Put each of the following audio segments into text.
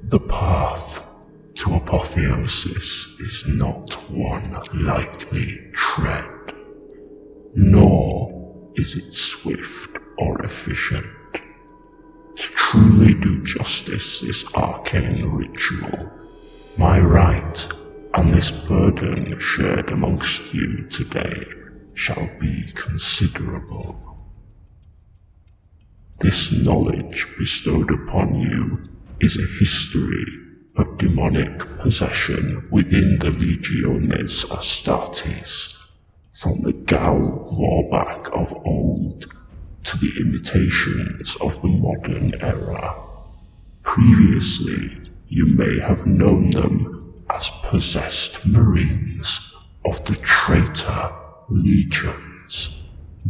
The path to apotheosis is not one lightly tread, nor is it swift or efficient. To truly do justice this arcane ritual, my right and this burden shared amongst you today shall be considerable. This knowledge bestowed upon you is a history of demonic possession within the Legiones Astartes, from the Gal Vorbak of old to the imitations of the modern era. Previously, you may have known them as possessed marines of the traitor legions,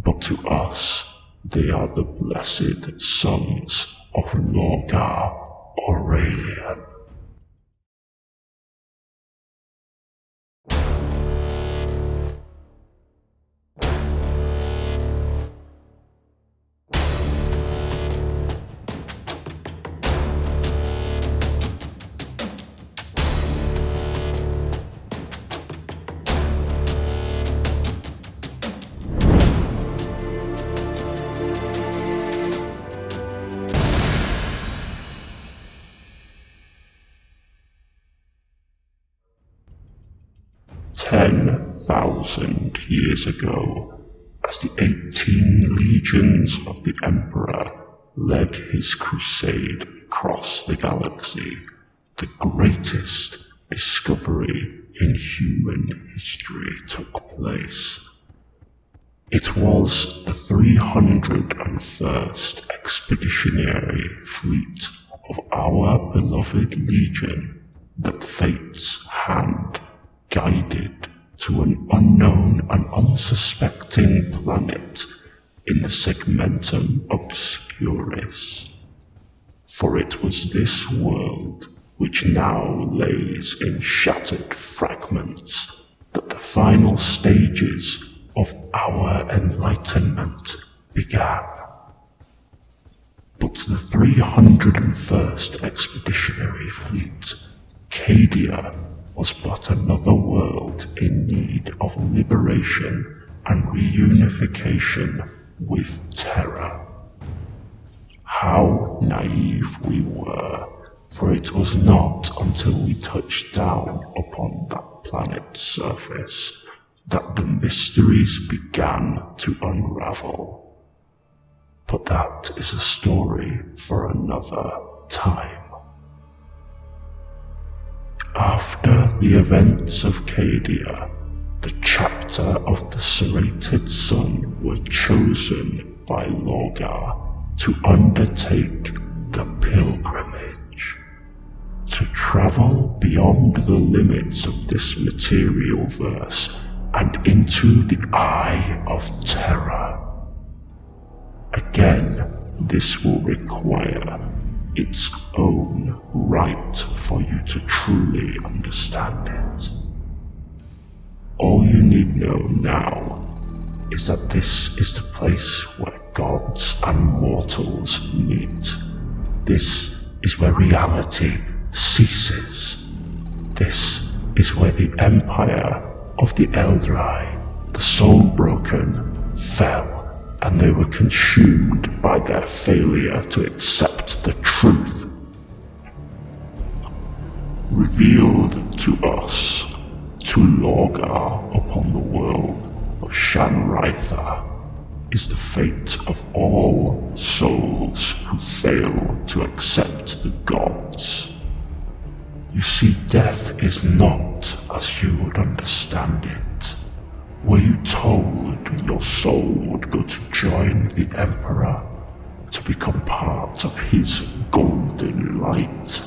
but to us they are the blessed sons of Lorgar Aurelian. Years ago, as the 18 legions of the Emperor led his crusade across the galaxy, the greatest discovery in human history took place. It was the 301st Expeditionary Fleet of our beloved Legion that fate's hand guided to an unknown and unsuspecting planet in the segmentum obscuris. For it was this world, which now lays in shattered fragments, that the final stages of our enlightenment began. But the 301st Expeditionary Fleet, Cadia, was but another world in need of liberation and reunification with terror. How naive we were, for it was not until we touched down upon that planet's surface that the mysteries began to unravel. But that is a story for another time. After the events of Cadia, the chapter of the serrated sun were chosen by Lorgar to undertake the pilgrimage, to travel beyond the limits of this material verse and into the eye of terror. Again, this will require its own right for you to truly understand it. All you need know now is that this is the place where gods and mortals meet. This is where reality ceases. This is where the empire of the Eldrai, the soul-broken, fell, and they were consumed by their failure to accept the truth. Revealed to us, to Lorgar upon the world of Shanritha, is the fate of all souls who fail to accept the gods. You see, death is not as you would understand it. Were you told your soul would go to join the Emperor, to become part of his golden light?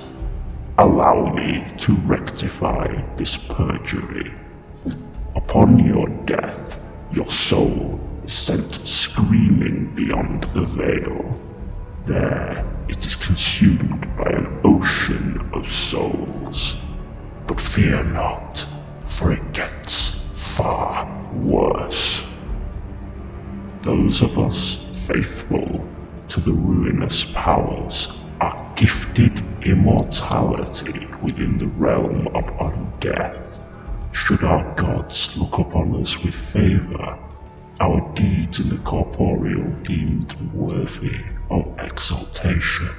Allow me to rectify this perjury. Upon your death, your soul is sent screaming beyond the veil. There, it is consumed by an ocean of souls. But fear not, for it gets far worse. Those of us faithful to the ruinous powers are gifted immortality within the realm of undeath, should our gods look upon us with favour, our deeds in the corporeal deemed worthy of exaltation.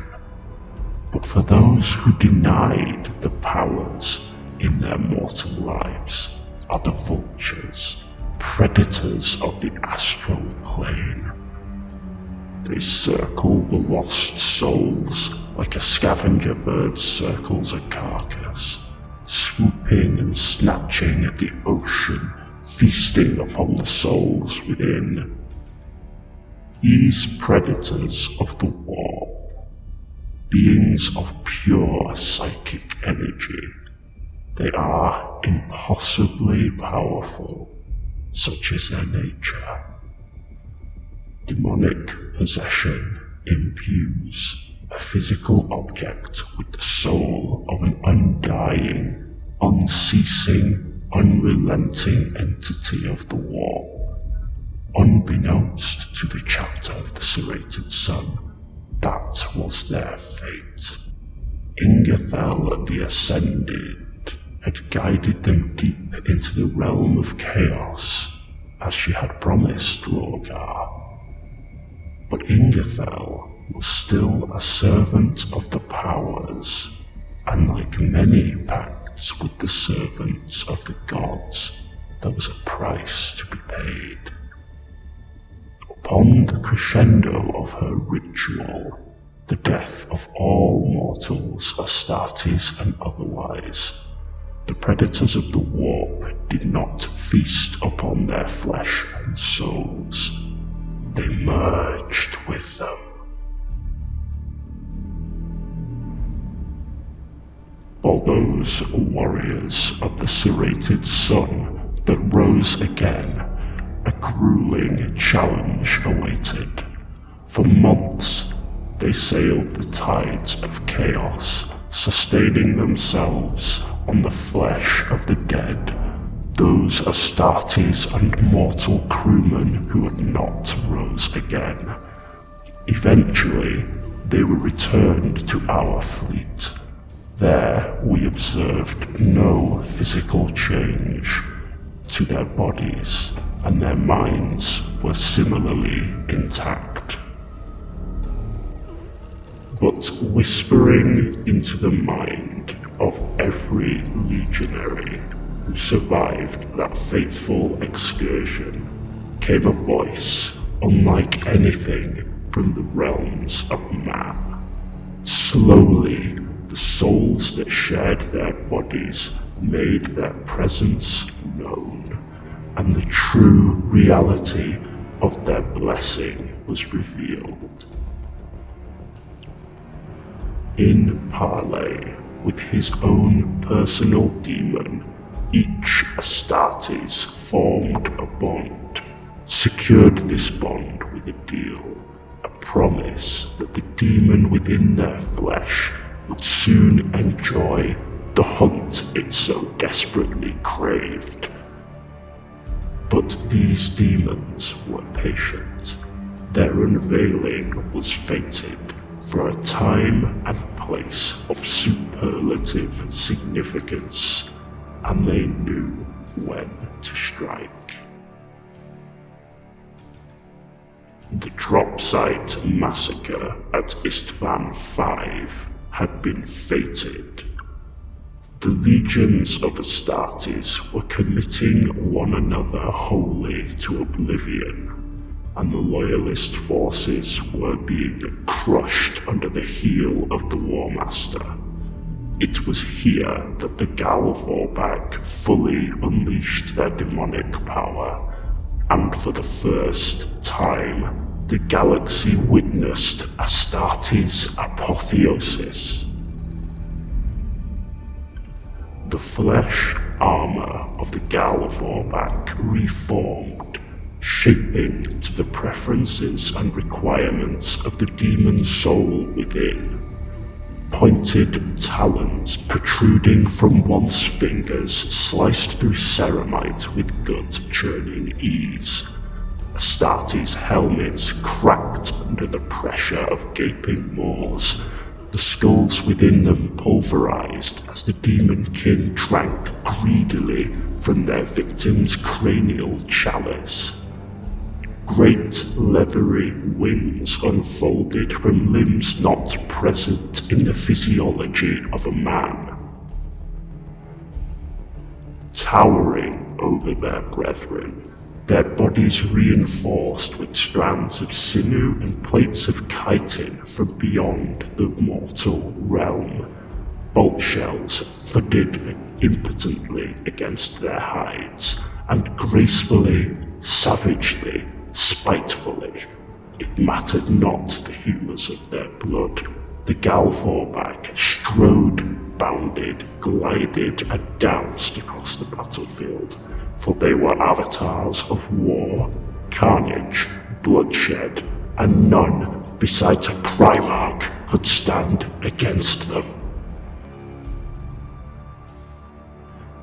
But for those who denied the powers in their mortal lives are the vultures, predators of the astral plane. They circle the lost souls like a scavenger bird circles a carcass, swooping and snatching at the ocean, feasting upon the souls within. These predators of the warp, beings of pure psychic energy, they are impossibly powerful, such is their nature. Demonic possession imbues a physical object with the soul of an undying, unceasing, unrelenting entity of the warp. Unbeknownst to the chapter of the serrated sun, that was their fate. Ingethel the Ascended had guided them deep into the realm of chaos, as she had promised Lorgar. But Ingethel was still a servant of the powers, and like many pacts with the servants of the gods, there was a price to be paid. Upon the crescendo of her ritual, the death of all mortals, Astartes and otherwise, the predators of the warp did not feast upon their flesh and souls. They merged with them. For those warriors of the serrated sun that rose again, a grueling challenge awaited. For months, they sailed the tides of chaos, sustaining themselves on the flesh of the dead, those Astartes and mortal crewmen who had not rose again. Eventually, they were returned to our fleet. There we observed no physical change to their bodies, and their minds were similarly intact. But whispering into the mind of every legionary who survived that fateful excursion came a voice unlike anything from the realms of man. Slowly, the souls that shared their bodies made their presence known, and the true reality of their blessing was revealed. In parley with his own personal demon, each Astartes formed a bond, secured this bond with a deal, a promise that the demon within their flesh would soon enjoy the hunt it so desperately craved. But these demons were patient. Their unveiling was fated for a time and place of superlative significance, and they knew when to strike. The dropsite massacre at Istvan V had been fated. The legions of Astartes were committing one another wholly to oblivion, and the loyalist forces were being crushed under the heel of the War Master. It was here that the Gal Vorbak fully unleashed their demonic power, and for the first time, the galaxy witnessed Astartes' apotheosis. The flesh armor of the Gal Vorbak reformed, shaping to the preferences and requirements of the demon soul within. Pointed talons protruding from one's fingers sliced through ceramite with gut-churning ease. Astartes' helmets cracked under the pressure of gaping maws, the skulls within them pulverized as the demon kin drank greedily from their victim's cranial chalice. Great leathery wings unfolded from limbs not present in the physiology of a man. Towering over their brethren, their bodies reinforced with strands of sinew and plates of chitin from beyond the mortal realm. Bolt shells thudded impotently against their hides, and gracefully, savagely, spitefully, it mattered not the humours of their blood. The Gal Vorbak strode, bounded, glided, and danced across the battlefield, for they were avatars of war, carnage, bloodshed, and none besides a Primarch could stand against them.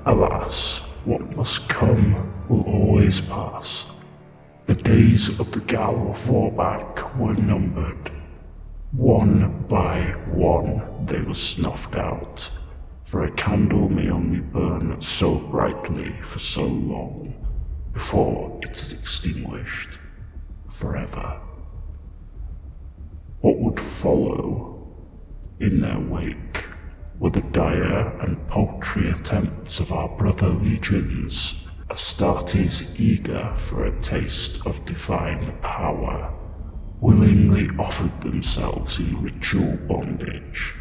Alas, what must come will always pass. The days of the Gal Vorbak were numbered. One by one they were snuffed out, for a candle may only burn so brightly for so long before it is extinguished forever. What would follow in their wake were the dire and paltry attempts of our brother legions, Astartes eager for a taste of divine power, willingly offered themselves in ritual bondage.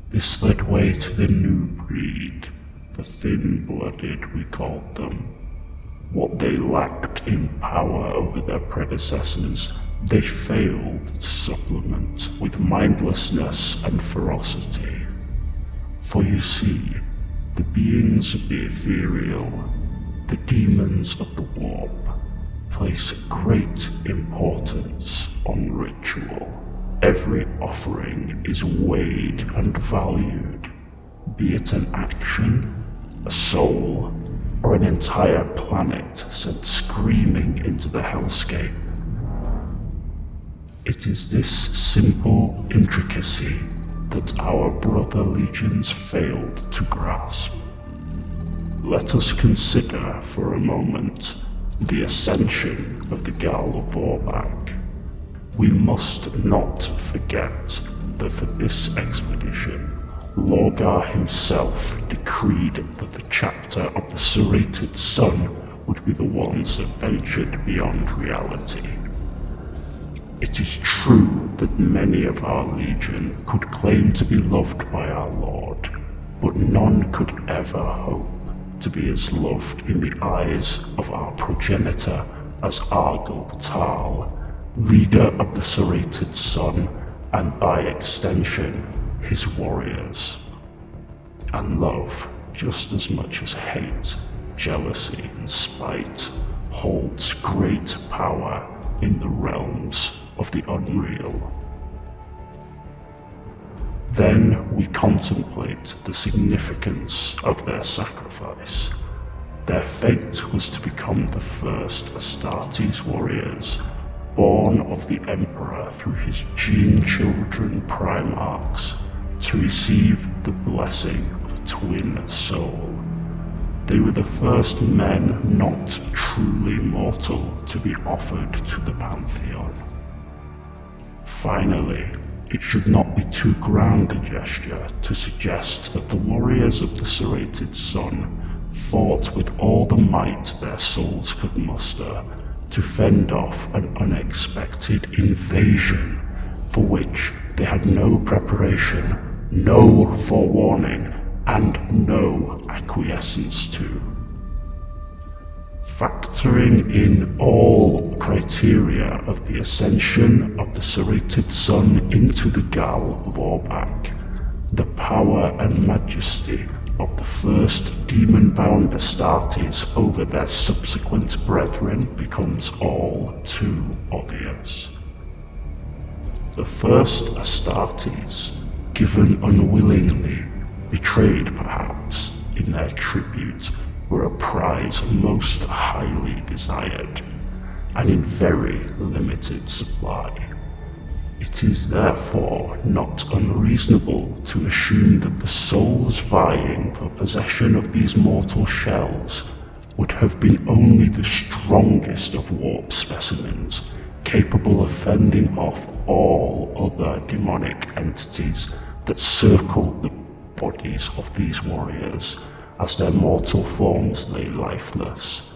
This led way to the new breed, the thin-blooded we called them. What they lacked in power over their predecessors, they failed to supplement with mindlessness and ferocity. For you see, the beings of the ethereal, the demons of the warp, place great importance on ritual. Every offering is weighed and valued, be it an action, a soul, or an entire planet sent screaming into the hellscape. It is this simple intricacy that our brother legions failed to grasp. Let us consider for a moment the ascension of the Gal Vorbak. We must not forget that for this expedition, Lorgar himself decreed that the chapter of the serrated sun would be the ones that ventured beyond reality. It is true that many of our legion could claim to be loved by our Lord, but none could ever hope to be as loved in the eyes of our progenitor as Argel Tal, leader of the serrated sun, and by extension, his warriors. And love, just as much as hate, jealousy, and spite, holds great power in the realms of the unreal. Then we contemplate the significance of their sacrifice. Their fate was to become the first Astartes warriors, born of the Emperor through his gene children Primarchs, to receive the blessing of a twin soul. They were the first men not truly mortal to be offered to the Pantheon. Finally, it should not be too grand a gesture to suggest that the warriors of the serrated sun fought with all the might their souls could muster to fend off an unexpected invasion for which they had no preparation, no forewarning, and no acquiescence to. Factoring in all criteria of the ascension of the serrated sun into the Gal Vorbak, the power and majesty of the first demon-bound Astartes over their subsequent brethren becomes all too obvious. The first Astartes, given unwillingly, betrayed perhaps, in their tribute, were a prize most highly desired, and in very limited supply. It is therefore not unreasonable to assume that the souls vying for possession of these mortal shells would have been only the strongest of warp specimens, capable of fending off all other demonic entities that circled the bodies of these warriors as their mortal forms lay lifeless.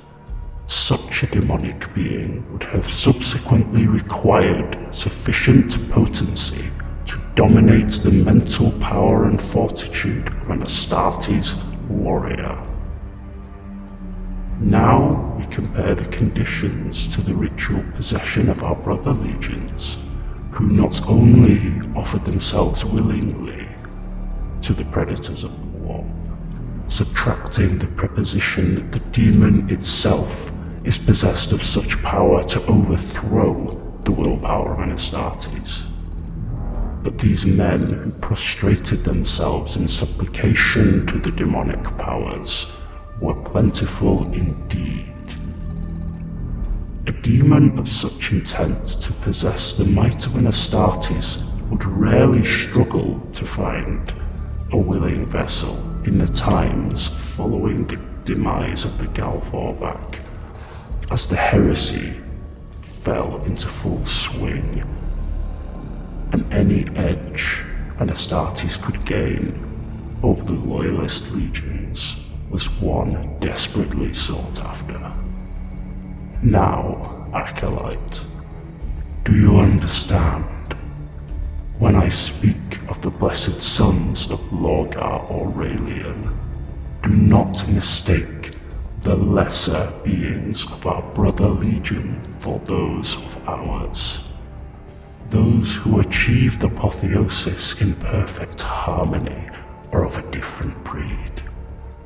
Such a demonic being would have subsequently required sufficient potency to dominate the mental power and fortitude of an Astartes warrior. Now we compare the conditions to the ritual possession of our brother legions, who not only offered themselves willingly to the predators of the warp, subtracting the preposition that the demon itself is possessed of such power to overthrow the willpower of an Astartes. But these men who prostrated themselves in supplication to the demonic powers were plentiful indeed. A demon of such intent to possess the might of an Astartes would rarely struggle to find a willing vessel in the times following the demise of the Gal Vorbak, as the heresy fell into full swing, and any edge an Astartes could gain over the loyalist legions was one desperately sought after. Now, Acolyte, do you understand? When I speak of the blessed sons of Lorgar Aurelian, do not mistake the lesser beings of our brother legion for those of ours. Those who achieved apotheosis in perfect harmony are of a different breed.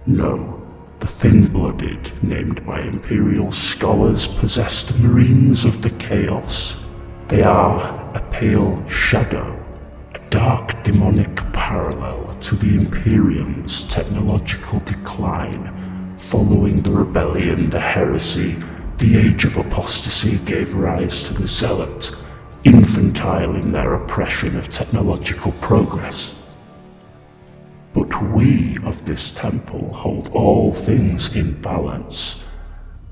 No, the thin-blooded, named by imperial scholars, possessed marines of the chaos. They are a pale shadow, a dark demonic parallel to the Imperium's technological decline. Following the rebellion, the heresy, the age of apostasy gave rise to the zealot, infantile in their oppression of technological progress. But we of this temple hold all things in balance,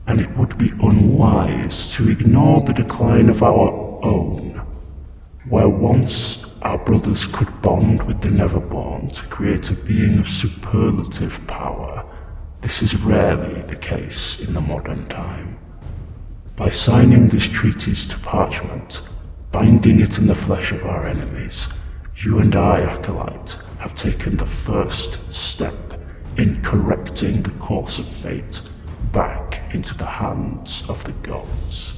and it would be unwise to ignore the decline of our own. Where once our brothers could bond with the Neverborn to create a being of superlative power, this is rarely the case in the modern time. By signing this treatise to parchment, binding it in the flesh of our enemies, you and I, Acolyte, have taken the first step in correcting the course of fate back into the hands of the gods.